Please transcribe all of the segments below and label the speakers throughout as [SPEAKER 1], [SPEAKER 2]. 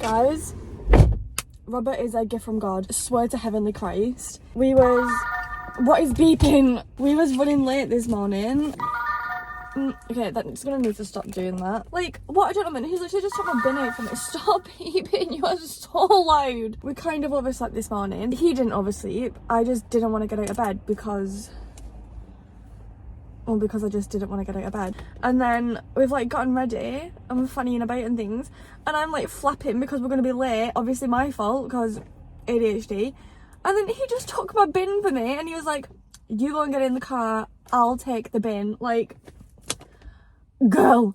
[SPEAKER 1] Guys, Robert is a gift from God. I swear to heavenly Christ. What is beeping? We was running late this morning. Okay, that's gonna need to stop doing that. Like, what a gentleman. He's literally just took my bin out from it. Stop beeping, you are so loud. We kind of overslept this morning. He didn't oversleep. I just didn't want to get out of bed because I just didn't want to get out of bed. And then we've like gotten ready and we're fannying about and things. And I'm like flapping because we're gonna be late. Obviously my fault because ADHD. And then he just took my bin for me and he was like, you go and get in the car, I'll take the bin. Like, girl,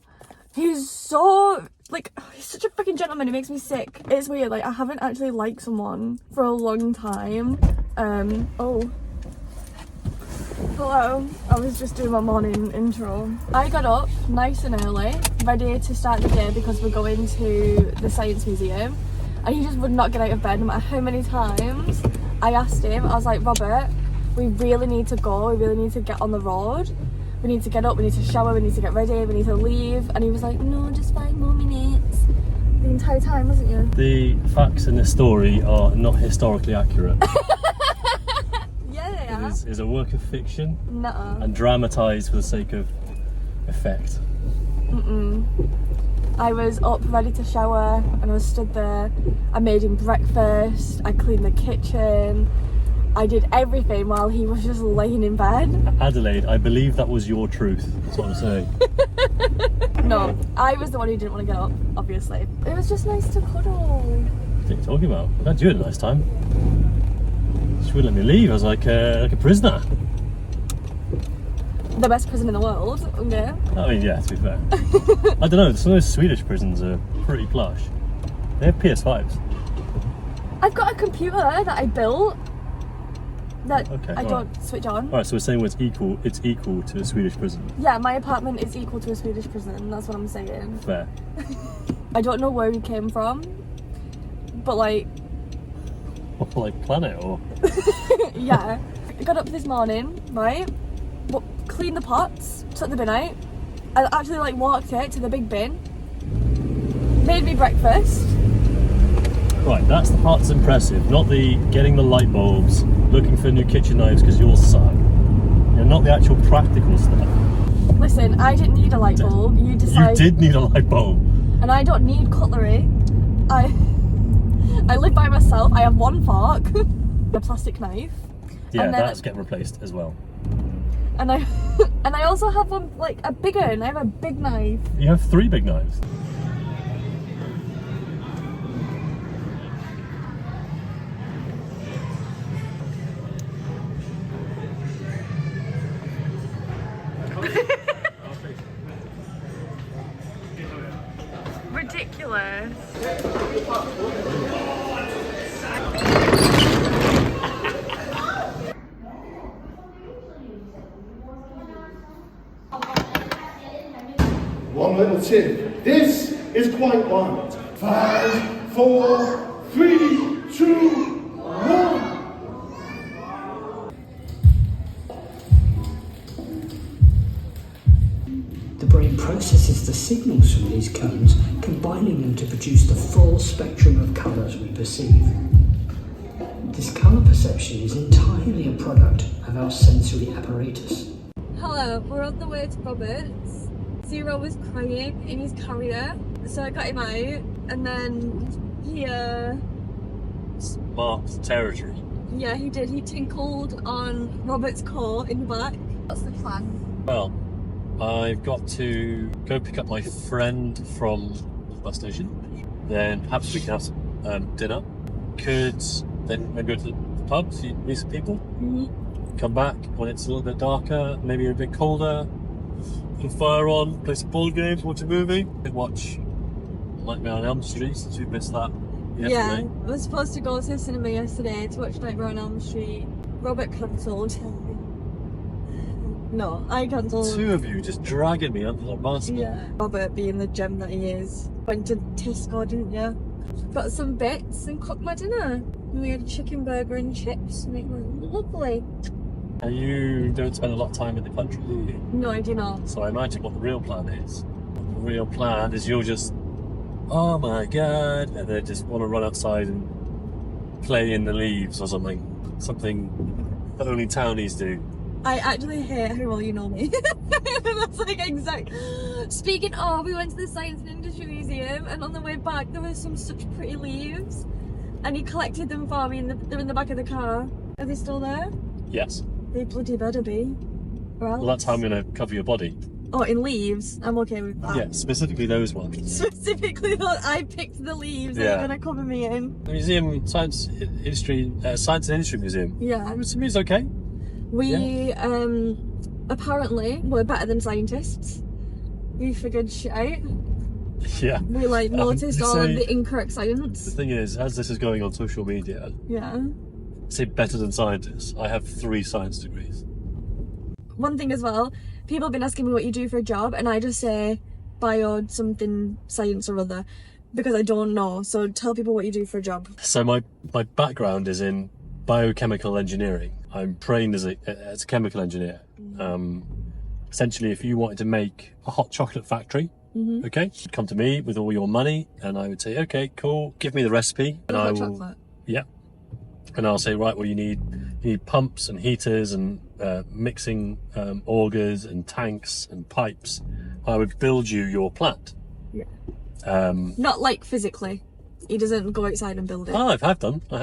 [SPEAKER 1] he's so, like, he's such a freaking gentleman. It makes me sick. It's weird, like, I haven't actually liked someone for a long time. Oh, hello, I was just doing my morning intro. I got up nice and early, ready to start the day because we're going to the Science Museum, and he just would not get out of bed no matter how many times I asked him. I was like, Robert, we really need to go, we really need to get on the road. We need to get up, we need to shower, we need to get ready, we need to leave. And he was like, no, just 5 more minutes. The entire time, wasn't you?
[SPEAKER 2] The facts in this story are not historically accurate.
[SPEAKER 1] Yeah, they are.
[SPEAKER 2] It is a work of fiction.
[SPEAKER 1] Nuh-uh.
[SPEAKER 2] And dramatised for the sake of effect.
[SPEAKER 1] I was up ready to shower and I was stood there. I made him breakfast, I cleaned the kitchen. I did everything while he was just laying in bed.
[SPEAKER 2] Adelaide, I believe that was your truth. That's what I'm saying.
[SPEAKER 1] No, I was the one who didn't want to get up, obviously. It was just nice to cuddle.
[SPEAKER 2] What are you talking about? I had you at a nice time. She wouldn't let me leave. I was like a prisoner.
[SPEAKER 1] The best prison in the world, okay?
[SPEAKER 2] I mean, yeah, to be fair. I don't know, some of those Swedish prisons are pretty plush. They have PS5s.
[SPEAKER 1] I've got a computer that I built that I don't switch on.
[SPEAKER 2] Alright, so we're saying it's equal to a Swedish prison.
[SPEAKER 1] Yeah, my apartment is equal to a Swedish prison, that's what I'm saying.
[SPEAKER 2] Fair.
[SPEAKER 1] I don't know where he came from, but like...
[SPEAKER 2] Like planet or?
[SPEAKER 1] Yeah. I got up this morning, right? Cleaned the pots, took the bin out. I actually like walked it to the big bin. Made me breakfast.
[SPEAKER 2] Right, that's the part that's impressive, not the getting the light bulbs, looking for new kitchen knives because you're suck. Not the actual practical stuff.
[SPEAKER 1] Listen, I didn't need a light bulb. You decided.
[SPEAKER 2] You did need a light bulb.
[SPEAKER 1] And I don't need cutlery. I live by myself. I have one fork, a plastic knife.
[SPEAKER 2] Yeah, that's getting replaced as well.
[SPEAKER 1] And I also have one, like a bigger, and I have a big knife.
[SPEAKER 2] You have 3 big knives.
[SPEAKER 1] Ridiculous.
[SPEAKER 3] One little tip. This is quite wild. 5, 4, 3, 2, 1.
[SPEAKER 4] The brain processes the signals from these cones, combining them to produce the full spectrum of colours we perceive. This colour perception is entirely a product of our sensory apparatus.
[SPEAKER 1] Hello, we're on the way to Robert's. Zero was crying in his carrier, so I got him out, and then he
[SPEAKER 2] Marked territory.
[SPEAKER 1] yeah, he did. He tinkled on Robert's core in the back. What's the plan?
[SPEAKER 2] Well, I've got to go pick up my friend from the bus station. Then perhaps we can have some dinner. Could then maybe go to the pub, see, meet some people. Come back when it's a little bit darker, maybe a bit colder. Put a fire on, play some board games, watch a movie. Watch Nightmare on Elm Street since we missed that yesterday.
[SPEAKER 1] Yeah, I was supposed to go to the cinema yesterday to watch Nightmare on Elm Street. Robert cancelled. No, I cancelled.
[SPEAKER 2] 2 of you just dragging me under the basket.
[SPEAKER 1] Yeah. Robert, being the gem that he is, went to Tesco, didn't you? Got some bits and cooked my dinner. And we had a chicken burger and chips, and it was lovely.
[SPEAKER 2] And you don't spend a lot of time in the country, do you?
[SPEAKER 1] No, I do not.
[SPEAKER 2] So I imagine what the real plan is. The real plan is you're just oh my god, and they just want to run outside and play in the leaves or something that only townies do.
[SPEAKER 1] I actually hate how well you know me. That's like exact. Speaking of, we went to the Science and Industry Museum, and on the way back there were some such pretty leaves, and he collected them for me. They're in the back of the car. Are they still there?
[SPEAKER 2] Yes.
[SPEAKER 1] They bloody better be.
[SPEAKER 2] Well, that's how I'm going to cover your body.
[SPEAKER 1] Oh, in leaves? I'm okay with that.
[SPEAKER 2] Yeah, specifically those ones.
[SPEAKER 1] Specifically, I picked the leaves that are going to cover me in.
[SPEAKER 2] The museum, Science and Industry Museum.
[SPEAKER 1] Yeah.
[SPEAKER 2] It's okay.
[SPEAKER 1] We apparently were better than scientists. We figured shit out.
[SPEAKER 2] Yeah.
[SPEAKER 1] We noticed all of the incorrect science.
[SPEAKER 2] The thing is, as this is going on social media, say better than scientists. I have 3 science degrees.
[SPEAKER 1] One thing as well, people have been asking me what you do for a job, and I just say bio something science or other because I don't know. So tell people what you do for a job.
[SPEAKER 2] So my background is in biochemical engineering. I'm trained as a chemical engineer. Essentially, if you wanted to make a hot chocolate factory, okay, you'd come to me with all your money, and I would say, okay, cool, give me the recipe, and I will.
[SPEAKER 1] Chocolate.
[SPEAKER 2] Yeah. And I'll say, right, well, you need pumps and heaters and mixing augers and tanks and pipes. I would build you your plant.
[SPEAKER 1] Yeah. Not like physically. He doesn't go outside and build it.
[SPEAKER 2] Oh, I have done.
[SPEAKER 1] Oh,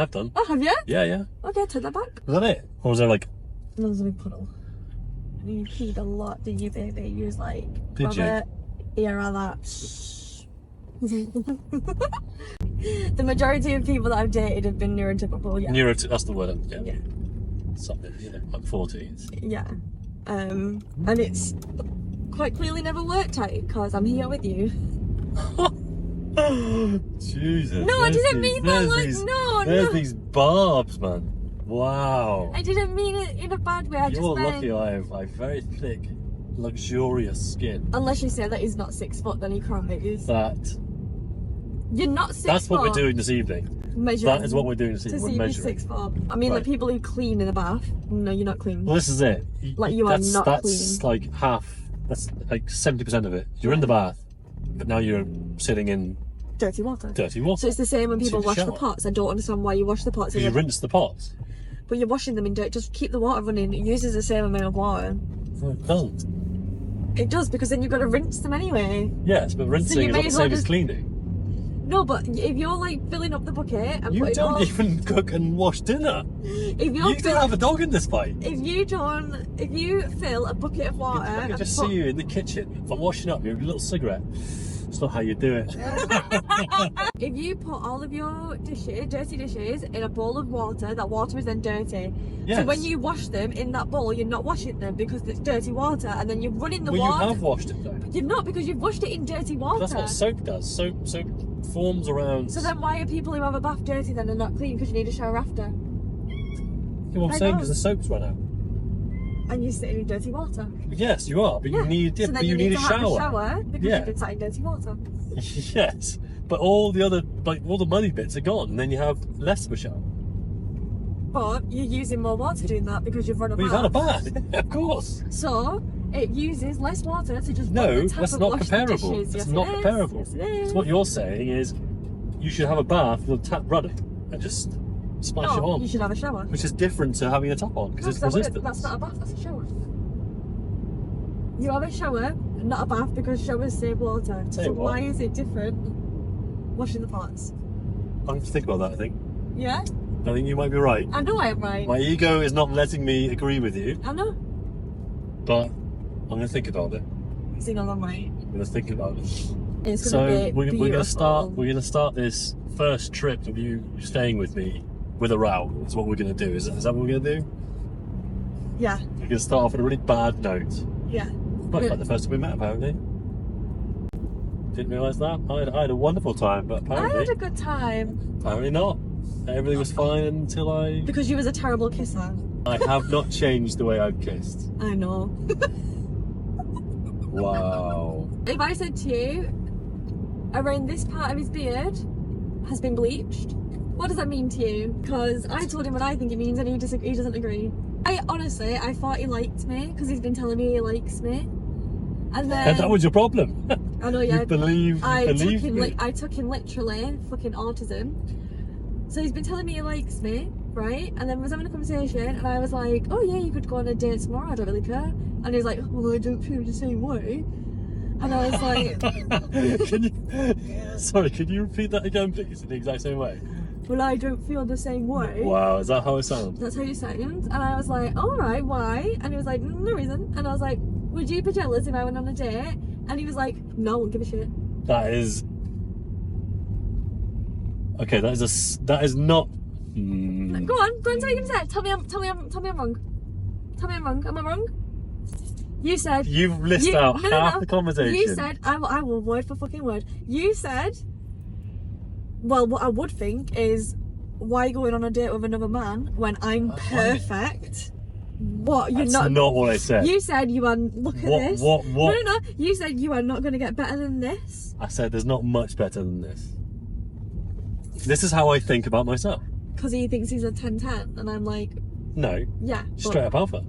[SPEAKER 1] have you?
[SPEAKER 2] Yeah.
[SPEAKER 1] Okay, take that back.
[SPEAKER 2] Was that it? Or was there like...
[SPEAKER 1] There was a big puddle. You peed a lot, did you, baby? You was like...
[SPEAKER 2] Did you?
[SPEAKER 1] Here are that. The majority of people that I've dated have been neurotypical, yeah.
[SPEAKER 2] That's the word,
[SPEAKER 1] Yeah.
[SPEAKER 2] Something, like 40s.
[SPEAKER 1] Yeah. And it's quite clearly never worked out because I'm here with you.
[SPEAKER 2] Jesus.
[SPEAKER 1] No, I didn't mean that like, no.
[SPEAKER 2] There's these barbs, man. Wow.
[SPEAKER 1] I didn't mean it in a bad way.
[SPEAKER 2] You're lucky I have very thick, luxurious skin.
[SPEAKER 1] Unless you say that he's not 6 foot, then he cries. You're not 6 foot.
[SPEAKER 2] That's what we're doing this evening.
[SPEAKER 1] Measuring.
[SPEAKER 2] That is what we're doing this evening. We're measuring.
[SPEAKER 1] 6 foot. I mean, like people who clean in the bath. No, you're not clean.
[SPEAKER 2] Well, this is it.
[SPEAKER 1] Like you are not clean.
[SPEAKER 2] That's like half. That's like 70% of it. You're in the bath, but now you're sitting in
[SPEAKER 1] dirty water.
[SPEAKER 2] So
[SPEAKER 1] it's the same when people wash the pots. I don't understand why you wash the pots.
[SPEAKER 2] Because you rinse the pots.
[SPEAKER 1] But you're washing them in dirt. Just keep the water running. It uses the same amount of water.
[SPEAKER 2] No, it doesn't.
[SPEAKER 1] It does, because then you've got to rinse them anyway.
[SPEAKER 2] Yes, but rinsing is not the same as cleaning.
[SPEAKER 1] No, but if you're like filling up the bucket and
[SPEAKER 2] you don't even cook and wash dinner. You still have a dog in this fight.
[SPEAKER 1] If you fill a bucket of water,
[SPEAKER 2] I can just see you in the kitchen. If I'm washing up, you have a little cigarette. It's not how you do it.
[SPEAKER 1] If you put all of your dirty dishes in a bowl of water, that water is then dirty.
[SPEAKER 2] Yes.
[SPEAKER 1] So when you wash them in that bowl, you're not washing them because it's dirty water, and then you're running the water.
[SPEAKER 2] You have washed it though.
[SPEAKER 1] You're not, because you've washed it in dirty water.
[SPEAKER 2] That's what soap does. Soap forms around.
[SPEAKER 1] So then why are people who have a bath dirty then and not clean? Because you need a shower after.
[SPEAKER 2] Yeah, well, I'm saying because the soap's run out.
[SPEAKER 1] And you're sitting in dirty water.
[SPEAKER 2] Yes, you are, but you need
[SPEAKER 1] so then you
[SPEAKER 2] need
[SPEAKER 1] to
[SPEAKER 2] a
[SPEAKER 1] have
[SPEAKER 2] shower.
[SPEAKER 1] A shower because you've been sat in dirty water.
[SPEAKER 2] Yes, but all the other, all the muddy bits are gone, and then you have less of a shower.
[SPEAKER 1] But you're using more water doing that because you've run a bath.
[SPEAKER 2] You've had a bath, of course.
[SPEAKER 1] So it uses less water to just
[SPEAKER 2] that's not comparable. It's not comparable.
[SPEAKER 1] Yes, it is.
[SPEAKER 2] So what you're saying is you should have a bath with a tap running and just splash it on.
[SPEAKER 1] You should have a shower.
[SPEAKER 2] Which is different to having a tap on because it's resistance.
[SPEAKER 1] That's not a bath, that's a shower. You have a shower, not a bath, because showers save water. So why is it different washing the pots?
[SPEAKER 2] I'm going to think about that, I think.
[SPEAKER 1] Yeah?
[SPEAKER 2] I think you might be right.
[SPEAKER 1] I know I'm right.
[SPEAKER 2] My ego is not letting me agree with you.
[SPEAKER 1] I know.
[SPEAKER 2] But I'm going to think about it.
[SPEAKER 1] Sing along, right?
[SPEAKER 2] I'm going to think about it.
[SPEAKER 1] It's going to be
[SPEAKER 2] we're going to start this first trip of you staying with me with a row. That's what we're going to do. Is that what we're going to do?
[SPEAKER 1] Yeah.
[SPEAKER 2] We're going to start off on a really bad note.
[SPEAKER 1] Yeah.
[SPEAKER 2] Like the first time we met, apparently. Didn't realise that. I had a wonderful time, but apparently...
[SPEAKER 1] I had a good time.
[SPEAKER 2] Apparently not. Everything was fine until I...
[SPEAKER 1] Because you was a terrible kisser.
[SPEAKER 2] I have not changed the way I've kissed.
[SPEAKER 1] I know.
[SPEAKER 2] Wow.
[SPEAKER 1] If I said to you, around this part of his beard has been bleached, what does that mean to you? Because I told him what I think it means and he doesn't agree. I thought he liked me because he's been telling me he likes me. And then...
[SPEAKER 2] And that was your problem.
[SPEAKER 1] I know, yeah.
[SPEAKER 2] You believe
[SPEAKER 1] I
[SPEAKER 2] me?
[SPEAKER 1] I took him literally fucking autism. So he's been telling me he likes me, right? And then we was having a conversation, and I was like, "Oh yeah, you could go on a date tomorrow. I don't really care." And he was like, "Well, I don't feel the same way." And I was like,
[SPEAKER 2] Can you repeat that again, please, in the exact same way?
[SPEAKER 1] "Well, I don't feel the same way."
[SPEAKER 2] Wow, is that how it sounds?
[SPEAKER 1] That's how you sound. And I was like, "All right, why?" And he was like, "No reason." And I was like, "Would you be jealous if I went on a date?" And he was like, "No, I won't give a shit."
[SPEAKER 2] That is... Okay, that is not...
[SPEAKER 1] Go on, say what you're gonna say. Tell me I'm wrong. Tell me I'm wrong. Am I wrong? You said...
[SPEAKER 2] You've listed out half the conversation.
[SPEAKER 1] You said... I will word for fucking word. You said... Well, what I would think is... Why going on a date with another man when I'm perfect? What? You're
[SPEAKER 2] That's not what I said.
[SPEAKER 1] You said you are... Look at this.
[SPEAKER 2] What?
[SPEAKER 1] No. You said you are not going to get better than this.
[SPEAKER 2] I said there's not much better than this. This is how I think about myself.
[SPEAKER 1] Because he thinks he's a 10-10. And I'm like...
[SPEAKER 2] No.
[SPEAKER 1] Yeah.
[SPEAKER 2] Straight up alpha.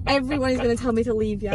[SPEAKER 1] Everyone is going to tell me to leave you.